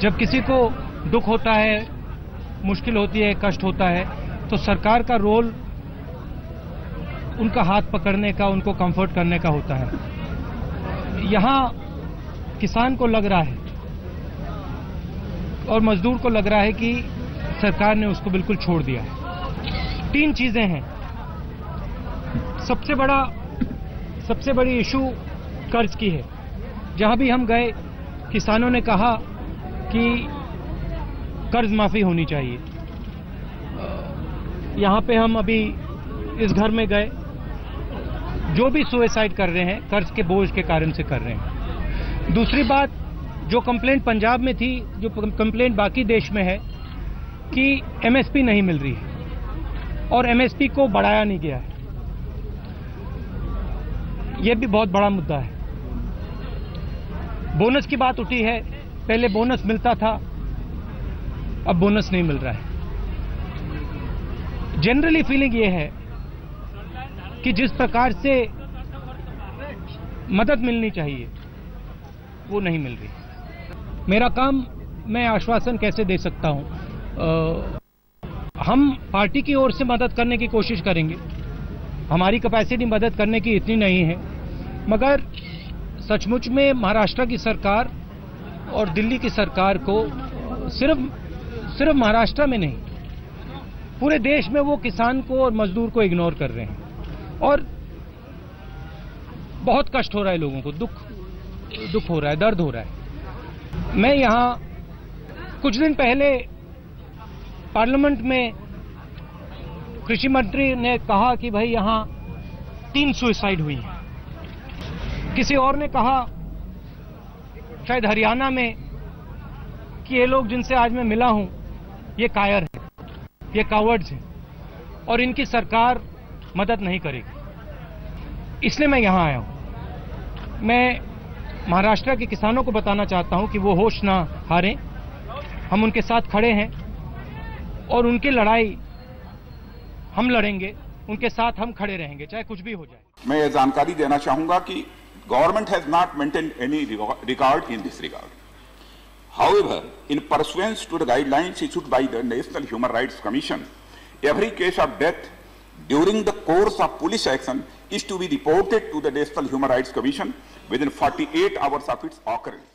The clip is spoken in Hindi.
जब किसी को दुख होता है, मुश्किल होती है, कष्ट होता है, तो सरकार का रोल उनका हाथ पकड़ने का, उनको कंफर्ट करने का होता है। यहां किसान को लग रहा है और मजदूर को लग रहा है कि सरकार ने उसको बिल्कुल छोड़ दिया है। 3 चीजें हैं। सबसे बड़ी इशू कर्ज की है। जहां भी हम गए, किसानों ने कहा कि कर्ज माफी होनी चाहिए। यहां पे हम अभी इस घर में गए, जो भी सुसाइड कर रहे हैं कर्ज के बोझ के कारण से कर रहे हैं। दूसरी बात, जो कंप्लेंट पंजाब में थी, जो कंप्लेंट बाकी देश में है कि एमएसपी नहीं मिल रही है और एमएसपी को बढ़ाया नहीं गया है, यह भी बहुत बड़ा मुद्दा है। बोनस की बात उठी है, पहले बोनस मिलता था, अब बोनस नहीं मिल रहा है। जनरली फीलिंग यह है कि जिस प्रकार से मदद मिलनी चाहिए वो नहीं मिल रही। मेरा काम, मैं आश्वासन कैसे दे सकता हूं? हम पार्टी की ओर से मदद करने की कोशिश करेंगे। हमारी कैपेसिटी मदद करने की इतनी नहीं है, मगर सचमुच में महाराष्ट्र की सरकार और दिल्ली की सरकार को सिर्फ महाराष्ट्र में नहीं, पूरे देश में वो किसान को और मजदूर को इग्नोर कर रहे हैं और बहुत कष्ट हो रहा है लोगों को, दुख हो रहा है, दर्द हो रहा है। मैं यहां कुछ दिन पहले पार्लियामेंट में कृषि मंत्री ने कहा कि भाई यहां 3 सुसाइड हुई हैं। किसी और ने कहा, शायद हरियाणा में, कि ये लोग जिनसे आज मैं मिला हूं ये कायर हैं, ये कावर्ड्स हैं और इनकी सरकार मदद नहीं करेगी। इसलिए मैं यहां आया हूं। मैं महाराष्ट्र के किसानों को बताना चाहता हूं कि वो होश ना हारें। हम उनके साथ खड़े हैं और उनकी लड़ाई हम लड़ेंगे, उनके साथ हम खड़े रहेंगे, चाहे कुछ भी हो जाए। मैं ये जानकारी देना चाहूंगा कि government has not maintained any record in this regard. However, in pursuance to the guidelines issued by the National Human Rights Commission, every case of death during the course of police action is to be reported to the National Human Rights Commission within 48 hours of its occurrence.